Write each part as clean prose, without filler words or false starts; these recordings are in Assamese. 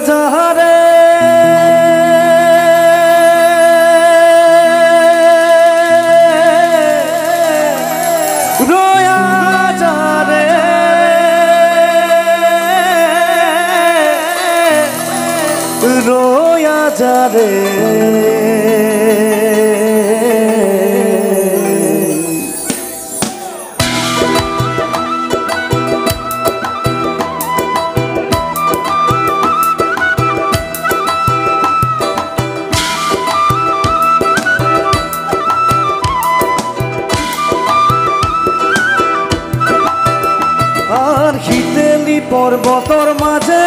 যারে রোয়া যারে রোয়া যারে আর শীতেলি পর্বতর মাঝে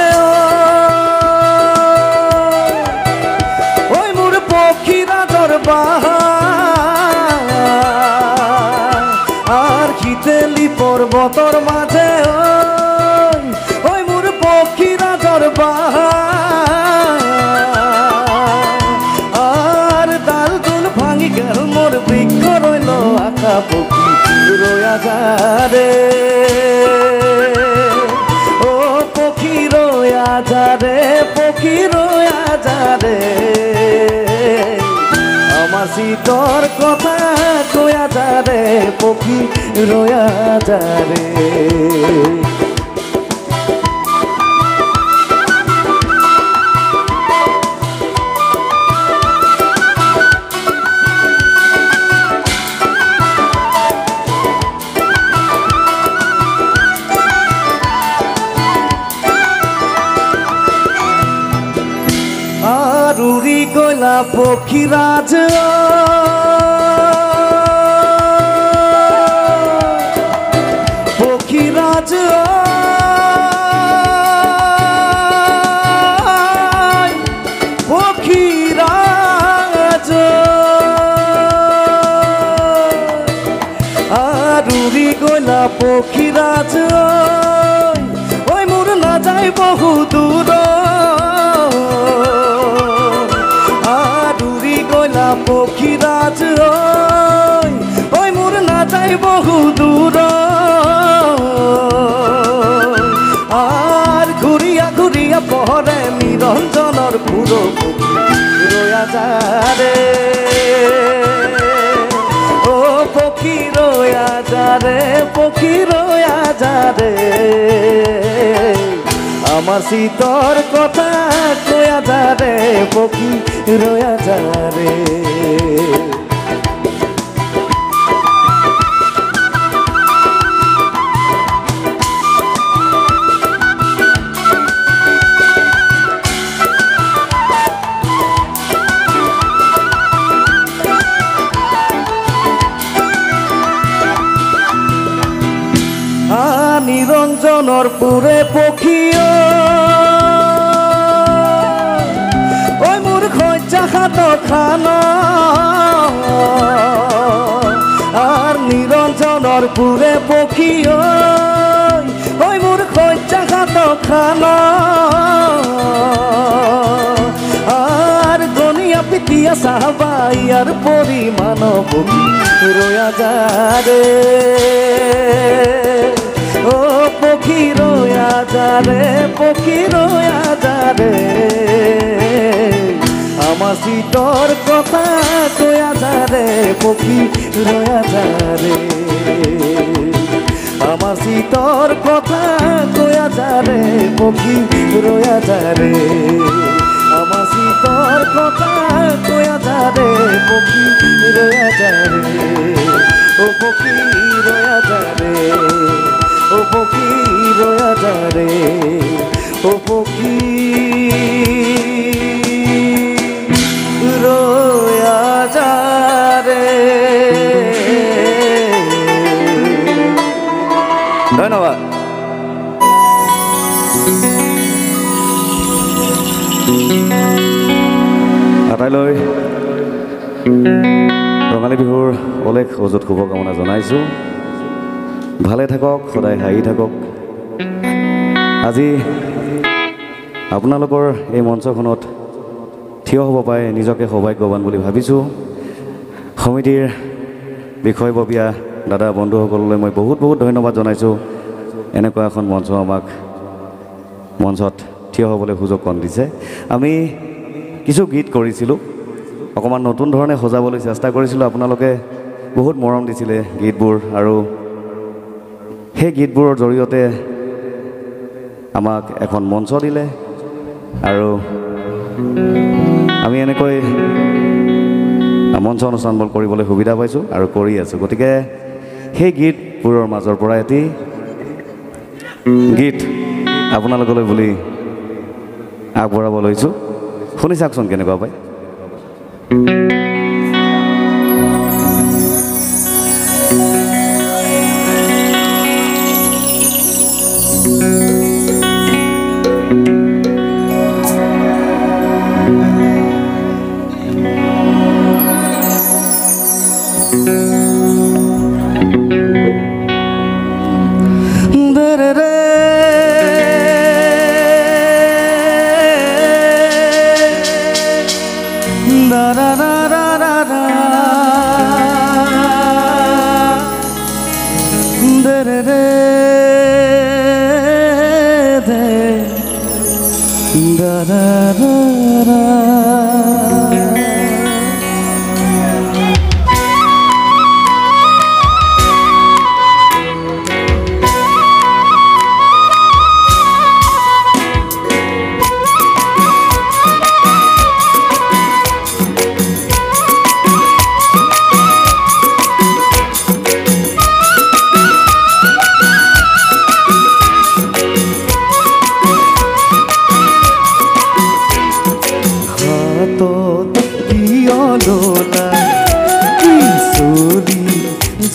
ওই মোর পক্ষীরা দরবার আর শীতেলি পর্বতর মাঝে ওই মোর পক্ষীরা দরবার আর ডাল দুল ভাঙি গেল মোর বৃক্ষ রইল আঁকা পক্ষী রোয়া যারে যারে পক্ষী রোয়া যারে আমার শীতর কথা কয়া যারে পক্ষী রোয়া যারে উড়ি গলা পক্ষীরাজ পক্ষীরাজ পক্ষীরাজ আর উড়ি গলা পক্ষীরাজ ওই মোর না যাই বহু দূর পক্ষীরাজ ওই মোর না যাই বহু দূর আর ঘুরিয়া ঘুরিয়া পরে নিরঞ্জনের পুরো রোয়া যারে ও পক্ষী রোয়া যারে পক্ষী রোয়া যারে আমার শীতর কথা কয়া যারে পক্ষী রোয়া যারে নিরঞ্জনের পুরে পক্ষী ওই মোর খৈচা খাত খানা আর নিরঞ্জনের পুরে পক্ষী ওই মোর খৈচা খাত খানা আর গনিয়া পিতিয়া সাহাবাই আর পরিমাণ পক্ষী রোয়া যারে ও পক্ষী রোয়া যারে পক্ষী রোয়া যারে আমার শীতর কথা কয়া যারে পক্ষী রোয়া যারে আমার শীতর কথা কয়া যারে পক্ষী রোয়া যারে আমার শীতর কথা কয়া যারে পক্ষী রোয়া যারে ও পক্ষী রোয়া যারে ও পক্ষী রোয়া যারে ও পক্ষী রোয়া যারে ধন্যবাদ আটাইলৈ ৰঙালী বিহুৰ অলেখ অযুত শুভকামনা জনাইছোঁ ভালে থাকক সদায় হাঁহি থাকক আজি আপোনালোকৰ এই মঞ্চখনত থিয় হ'ব পাই নিজকে সৌভাগ্যৱান বুলি ভাবিছোঁ সমিতিৰ বিষয়ববীয়া দাদা বন্ধুসকললৈ মই বহুত ধন্যবাদ জনাইছোঁ এনেকুৱা এখন মঞ্চ আমাক মঞ্চত থিয় হ'বলৈ সুযোগকণ দিছে আমি কিছু গীত কৰিছিলোঁ অকণমান নতুন ধৰণে সজাবলৈ চেষ্টা কৰিছিলোঁ আপোনালোকে বহুত মৰম দিছিলে গীতবোৰ আৰু সেই গীতবোৰৰ জৰিয়তে আমাক এখন মঞ্চ দিলে আৰু আমি এনেকৈ মঞ্চ অনুষ্ঠানবোৰ কৰিবলৈ সুবিধা পাইছোঁ আৰু কৰি আছোঁ গতিকে সেই গীতবোৰৰ মাজৰ পৰা এটি গীত আপোনালোকলৈ বুলি আগবঢ়াব লৈছোঁ শুনি চাওকচোন কেনেকুৱা পায়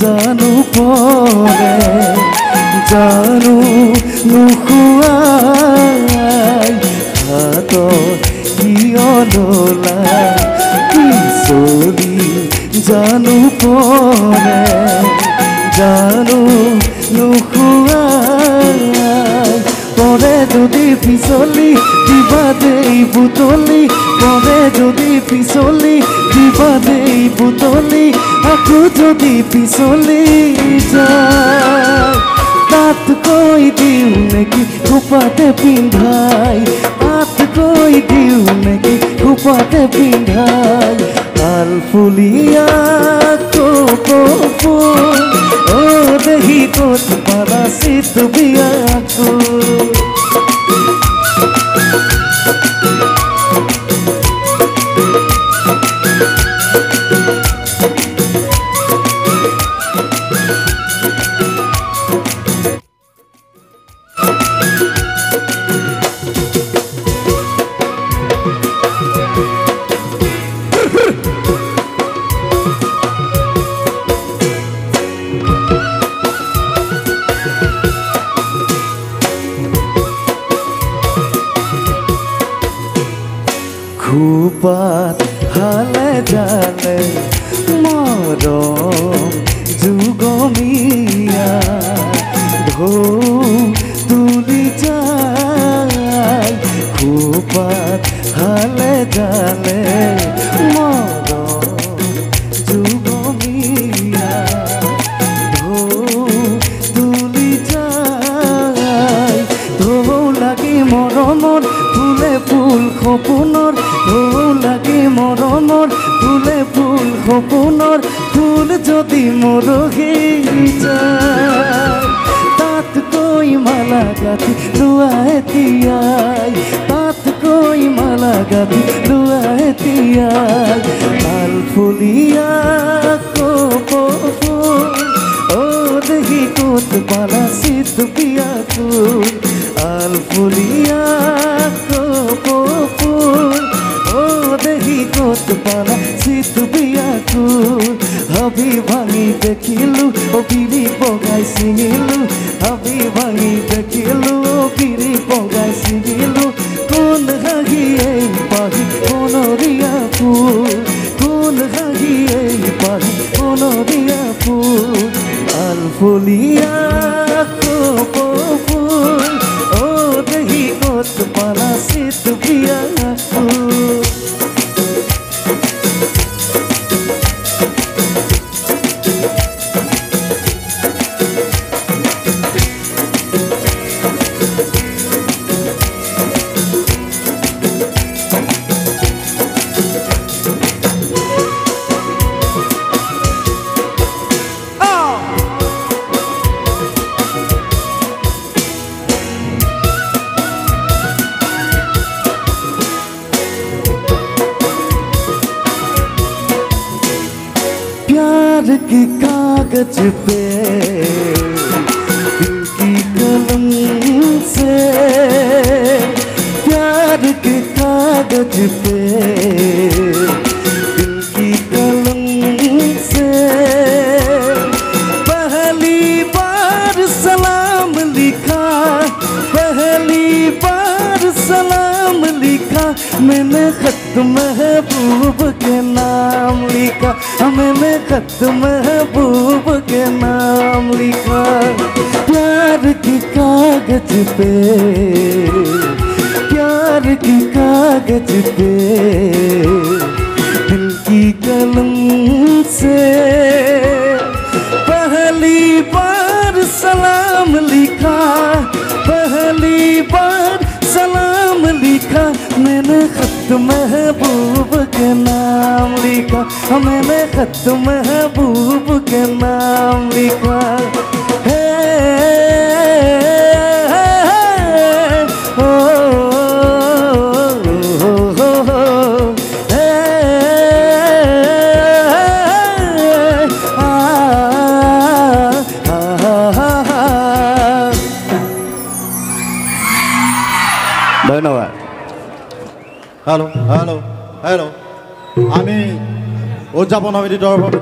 জানো পরে জানো নুখুয়াই হাত কিয়লা কিশোরী জানো পরে জানো নুখুয়াই পরে যদি পিছলি দিবা দেই বুতলি পরে যদি পিছলি দিবা দেই বুতলি আকু যদি পিছলি যায় তাত কৈ দিও নেকি খোপাতে পিন্ধাই তাত কৈ দিও নেকি খোপাতে পিন্ধাই আল ফুলিয়া কোপো ফুল ও দেহি কোত পারাসিত বিয়াকু খুপাত হালে জালে মরম যুগমিয়া ঢৌ তুলি যায় খুপাত হালে জালে মরম যুগমিয়া ঢৌ তুলি যায় ঢৌ লাগি মরমত ফুলে ফুল সপোনৰ ঢৌ লাগি মৰমৰ ফুলে ফুল সপোনৰ ফুল যদি মৰহি যায় তাত কৈ মালা গাঁঠি লোৱা এতিয়াই তাত কৈ মালা গাঁঠি লোৱা এতিয়াই আল ফুলিয়া কপো ফুল ও দেহি ক'ত পালাচিত বিয়াকুল আল ফুলিয়া কপো ফুল ও দেহি ক'ত পালাচিত বিয়াকুল হাবি ভাঙি দেখিলো ও বিৰি বগাই ছিঙিলো হাবি ভাঙি দেখিলো ও বিৰি বগাই ছিঙিলো কোন হাঁহি এই পাহি বনৰীয়া ফুল কোন হাঁহি এই পাহি বনৰীয়া ফুল আল ফুলিয়া কপো ফুল ও দেহি ক'ত পালাচিত বিয়াকুল कागज पे दिल की कलम से प्यार के कागज पे दिल की कलम से पहली बार सलाम लिखा पहली बार सलाम लिखा मैंने खत महबूब के नाम लिखा मैंने खत महबूब के नाम लिखा प्यार के कागज पे प्यार के कागज पे दिल की कलम से पहली बार सलाम लिखा पहली बार सलाम लिखा मैंने खत महबूब के नाम लिखा मैंने खत महबूब के नाम लिखा ধন্যবাদ হ্যালো হ্যালো হ্যালো আমি উদযাপন সমিতিৰ তৰফৰ